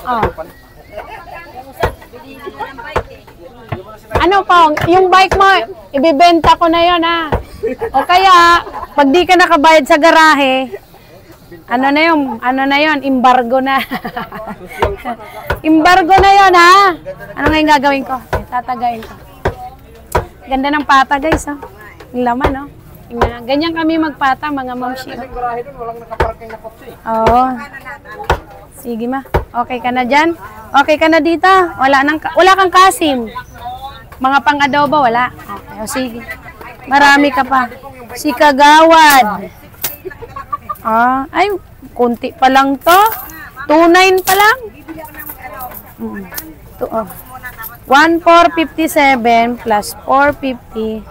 Oh. Ano Pong, yung bike mo, ibibenta ko na yon ha. O kaya, pag di ka nakabayad sa garahe, ano na yun, embargo na. Embargo na yon ha. Ano nga yung gagawin ko? Tatagayin ko. Ganda ng pata guys ha. Yung laman no. Ganyan kami magpata mga mamshi. Oo. Sige ma. Okay ka na dyan? Okay ka na dito? Wala kang kasim. Mga pang-adobo, wala. Okay, o sige. Marami ka pa. Si Kagawad. Ay, kunti pa lang to. 2.9 pa lang. 1,457 plus 450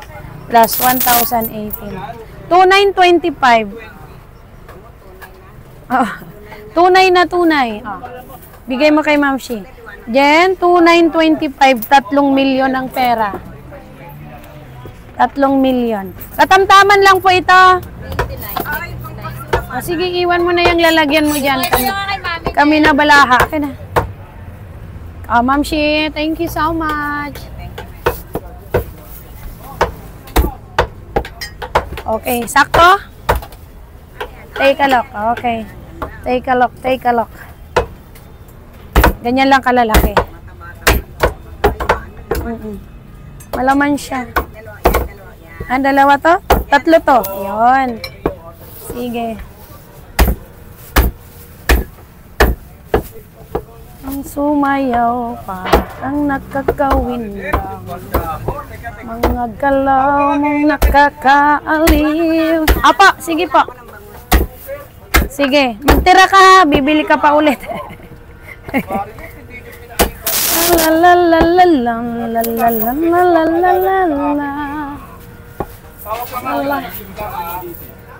plus 1,018. 2,925. 2.9 na 2.9. Bigay mo kay Ma'am Shi. Jen, 2,925, 3 milyon ang pera. 3 milyon. Katamtaman lang po ito. Sige, iwan mo na yung lalagyan mo dyan. Kami na balaha. Okay na. Ma'am Shi, thank you so much. Okay, sakto? Take a look. Okay. Take a look, take a look. Ganyan lang kalalaki. Malaman siya. Dalawa to? 3 to. Yun. Sige. Ang sumayaw pa, ang nakakawin lang. Mga galaw mong nakakaaliw. Apo, sige po. Sige, magtira ka ha. Bibili ka pa ulit.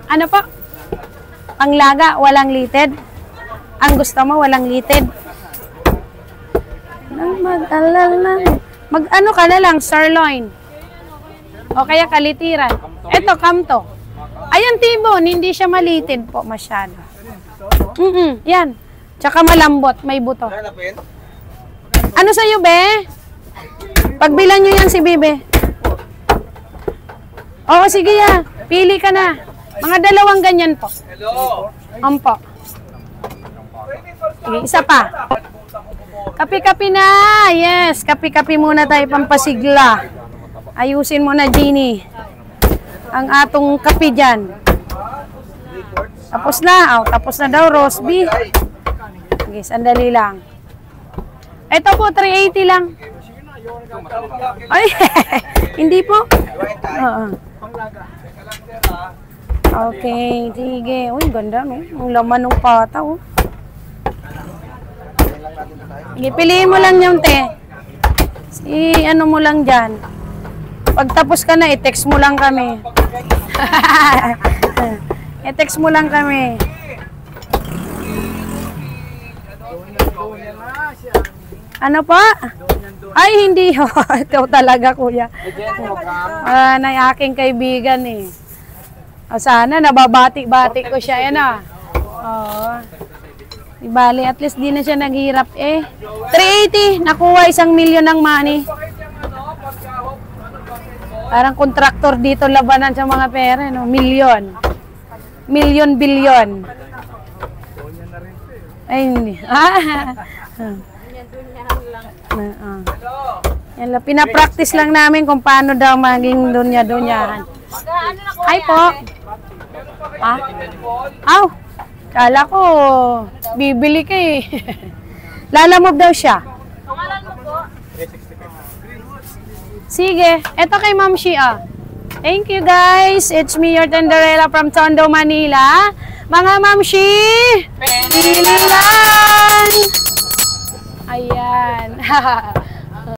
Ano po? Panglaga, walang litid. Ang gusto mo, walang litid. Mag-ano ka na lang, sirloin. O kaya kalitiran. Ito, kamto. Ayan, tibon, hindi siya malitid po masyado. Yan. Tsaka malambot, may buto. Ano sa'yo, be? Pagbilan nyo yan si Bibe. Oo, sige ya. Pili ka na. Mga 2 ganyan po. Ampo. Sige, isa pa. Kapi-kapi na. Yes, kapi-kapi muna tayo pampasigla. Ayusin mo na, Jeannie. Ang atong kapi dyan. Tapos na. Tapos na daw, Rosby. Sige, sandali lang. Ito po, 380 lang. Ay, hindi po. Okay, sige. Uy, ganda, no? Ang laman ng pata, oh. Sige, piliin mo lang yung te. Ano mo lang dyan. Pagtapos ka na, i-text mo lang kami. I-text mo lang kami. Ano pa? Ay, hindi. Ikaw talaga, kuya. Na aking kaibigan eh. Sana, nababati-bati ko siya. Yan ah. Oo. Ibali, at least di na siya naghirap eh. 380, nakuha 1 milyon ng money. Parang kontraktor dito labanan sa mga pera, no? Milyon. Milyon, bilyon. Ay, hindi. Yan lang, pinapractice lang namin kung paano daw maging dunya-dunyahan. Ay po. Aw, kala ko bibili ka eh. Lalamove daw siya. Sige, eto kay Ma'am Shia. Thank you guys. It's me, your Tenderella from Tondo, Manila. Mga Ma'am Shi, pili lang. Ayan.